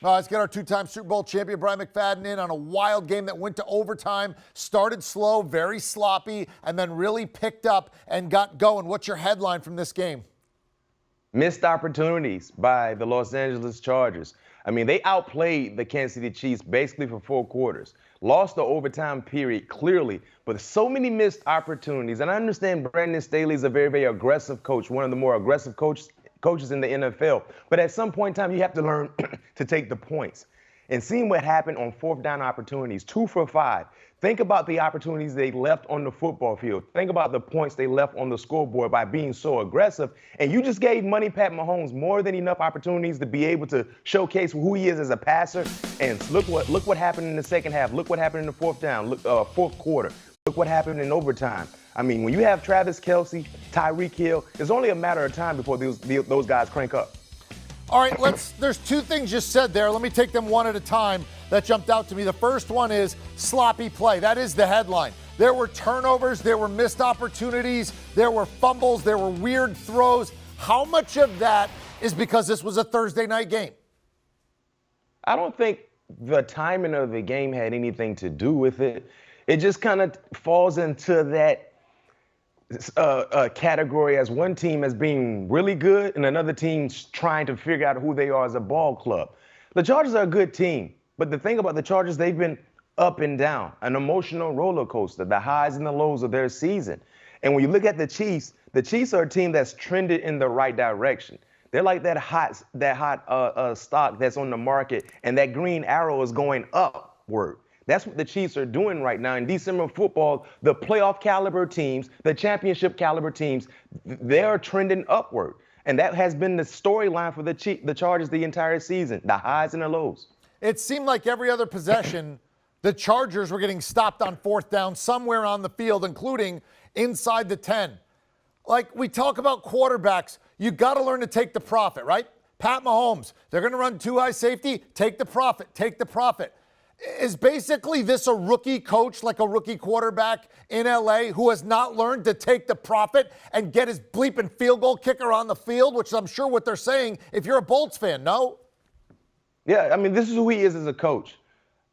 Let's get our two-time Super Bowl champion Brian McFadden in on a wild game that went to overtime, started slow, very sloppy, and then really picked up and got going. What's your headline from this game? Missed opportunities by the Los Angeles Chargers. I mean, they outplayed the Kansas City Chiefs basically for 4 quarters. Lost the overtime period clearly, but so many missed opportunities. And I understand Brandon Staley is a very, very aggressive coach, one of the more aggressive coaches in the NFL. But at some point in time, you have to learn to take the points. And seeing what happened on 4th down opportunities, 2 for 5. Think about the opportunities they left on the football field. Think about the points they left on the scoreboard by being so aggressive. And you just gave Money Pat Mahomes more than enough opportunities to be able to showcase who he is as a passer. And look what happened in the second half. Look what happened in the 4th down, 4th quarter. Look what happened in overtime. I mean, when you have Travis Kelce, Tyreek Hill, it's only a matter of time before those guys crank up. All right, there's 2 things you said there. Let me take them one at a time that jumped out to me. The first one is sloppy play. That is the headline. There were turnovers, there were missed opportunities, there were fumbles, there were weird throws. How much of that is because this was a Thursday night game? I don't think the timing of the game had anything to do with it. It just kind of falls into that category as one team as being really good and another team trying to figure out who they are as a ball club. The Chargers are a good team, but the thing about the Chargers, they've been up and down, an emotional roller coaster, the highs and the lows of their season. And when you look at the Chiefs are a team that's trended in the right direction. They're like that hot stock that's on the market, and that green arrow is going upward. That's what the Chiefs are doing right now. In December football, the playoff caliber teams, the championship caliber teams, they are trending upward. And that has been the storyline for the Chargers the entire season, the highs and the lows. It seemed like every other possession, the Chargers were getting stopped on 4th down somewhere on the field, including inside the 10. Like we talk about quarterbacks, you got to learn to take the profit, right? Pat Mahomes, they're going to run 2 high safety, take the profit, take the profit. Is basically this a rookie coach, like a rookie quarterback in LA who has not learned to take the profit and get his bleeping field goal kicker on the field, which I'm sure what they're saying if you're a Bolts fan, no? Yeah, I mean, this is who he is as a coach.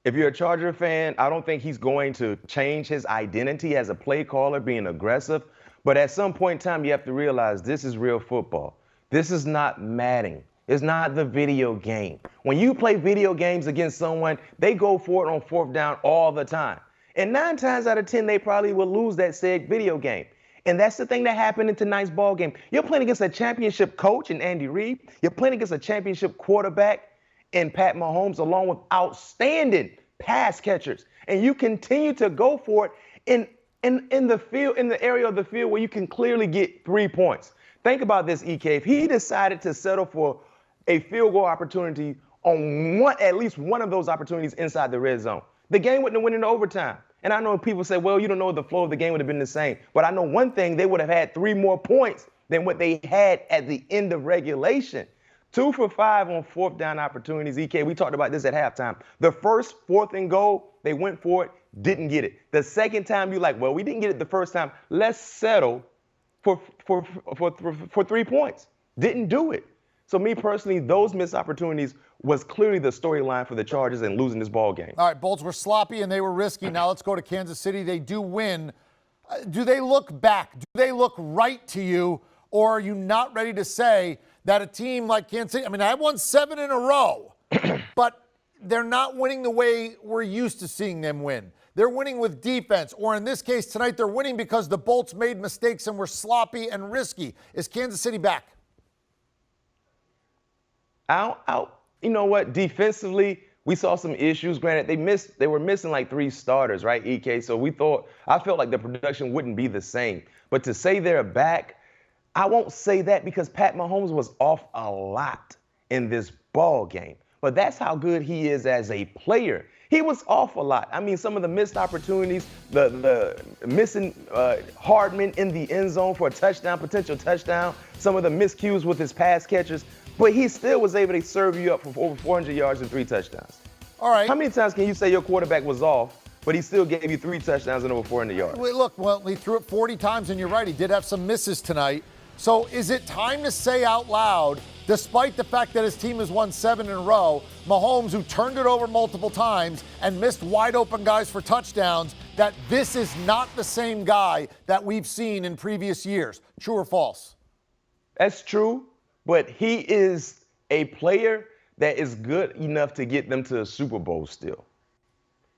If you're a Charger fan, I don't think he's going to change his identity as a play caller, being aggressive. But at some point in time, you have to realize this is real football. This is not Madden. It's not the video game. When you play video games against someone, they go for it on 4th down all the time. And 9 times out of 10, they probably will lose that said video game. And that's the thing that happened in tonight's ball game. You're playing against a championship coach in Andy Reid. You're playing against a championship quarterback in Pat Mahomes, along with outstanding pass catchers. And you continue to go for it in the field, in the area of the field where you can clearly get 3 points. Think about this, EK. If he decided to settle for a field goal opportunity on at least one of those opportunities inside the red zone, the game wouldn't have went into overtime. And I know people say, well, you don't know the flow of the game would have been the same. But I know one thing, they would have had 3 more points than what they had at the end of regulation. 2 for 5 on 4th down opportunities, EK. We talked about this at halftime. The first 4th and goal, they went for it, didn't get it. The second time, you're like, well, we didn't get it the first time. Let's settle for 3 points. Didn't do it. So me personally, those missed opportunities was clearly the storyline for the Chargers and losing this ball game. All right, Bolts were sloppy and they were risky. Now let's go to Kansas City. They do win. Do they look back? Do they look right to you? Or are you not ready to say that a team like Kansas City, I mean, I won 7 in a row, but they're not winning the way we're used to seeing them win. They're winning with defense, or in this case tonight, they're winning because the Bolts made mistakes and were sloppy and risky. Is Kansas City back? You know what? Defensively, we saw some issues. Granted, they were missing like 3 starters, right, EK? So I felt like the production wouldn't be the same. But to say they're back, I won't say that because Pat Mahomes was off a lot in this ball game. But that's how good he is as a player. He was off a lot. I mean, some of the missed opportunities, the missing Hardman in the end zone for a touchdown, potential touchdown, some of the miscues with his pass catchers. But he still was able to serve you up for over 400 yards and 3 touchdowns. All right. How many times can you say your quarterback was off, but he still gave you 3 touchdowns and over 400 yards? Well, he threw it 40 times, and you're right. He did have some misses tonight. So is it time to say out loud despite the fact that his team has won 7 in a row, Mahomes, who turned it over multiple times and missed wide open guys for touchdowns, that this is not the same guy that we've seen in previous years. True or false? That's true, but he is a player that is good enough to get them to a Super Bowl still,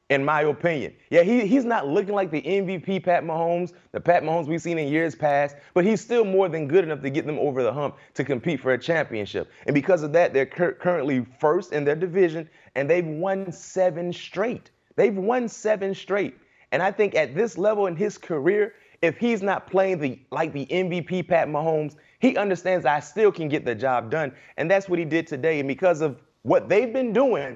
in my opinion. Yeah, he's not looking like the MVP Pat Mahomes, the Pat Mahomes we've seen in years past, but he's still more than good enough to get them over the hump to compete for a championship. And because of that, they're currently first in their division, and they've won 7 straight. They've won 7 straight. And I think at this level in his career, if he's not playing like the MVP Pat Mahomes, he understands I still can get the job done. And that's what he did today. And because of what they've been doing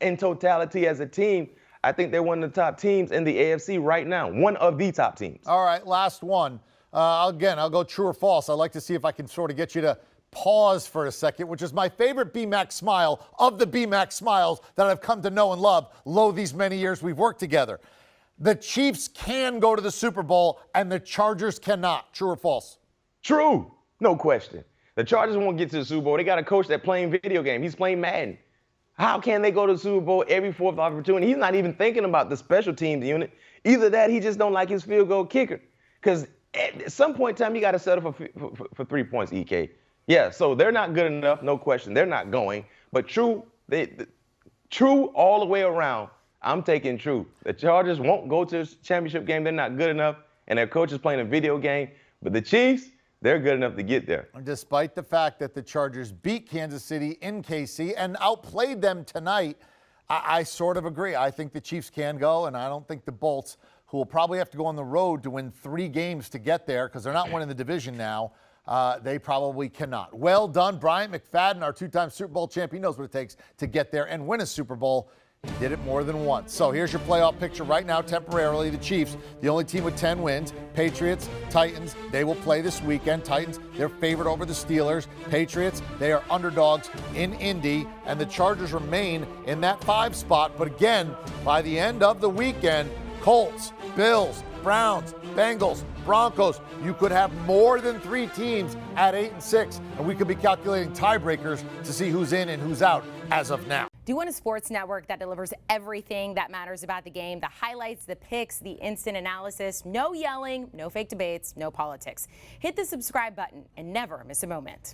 in totality as a team, I think they're one of the top teams in the AFC right now, one of the top teams. All right, last one. Again, I'll go true or false. I'd like to see if I can sort of get you to pause for a second, which is my favorite BMAC smile of the BMAC smiles that I've come to know and love, these many years we've worked together. The Chiefs can go to the Super Bowl and the Chargers cannot. True or false? True. No question. The Chargers won't get to the Super Bowl. They got a coach that playing video game. He's playing Madden. How can they go to the Super Bowl every fourth opportunity? He's not even thinking about the special teams unit. Either that, he just don't like his field goal kicker. Because at some point in time, you got to settle for 3 points, EK. Yeah, so they're not good enough, no question. They're not going. But true all the way around. I'm taking true. The Chargers won't go to the championship game. They're not good enough. And their coach is playing a video game. But the Chiefs, they're good enough to get there. Despite the fact that the Chargers beat Kansas City in KC and outplayed them tonight, I sort of agree. I think the Chiefs can go, and I don't think the Bolts, who will probably have to go on the road to win 3 games to get there because they're not winning the division now, they probably cannot. Well done, Bryant McFadden, our 2-time Super Bowl champion. He knows what it takes to get there and win a Super Bowl. He did it more than once. So here's your playoff picture right now temporarily. The Chiefs, the only team with 10 wins. Patriots, Titans, they will play this weekend. Titans, they're favored over the Steelers. Patriots, they are underdogs in Indy. And the Chargers remain in that 5 spot. But again, by the end of the weekend, Colts, Bills, Browns, Bengals, Broncos, you could have more than 3 teams at 8-6. And we could be calculating tiebreakers to see who's in and who's out as of now. Do you want a sports network that delivers everything that matters about the game? The highlights, the picks, the instant analysis, no yelling, no fake debates, no politics. Hit the subscribe button and never miss a moment.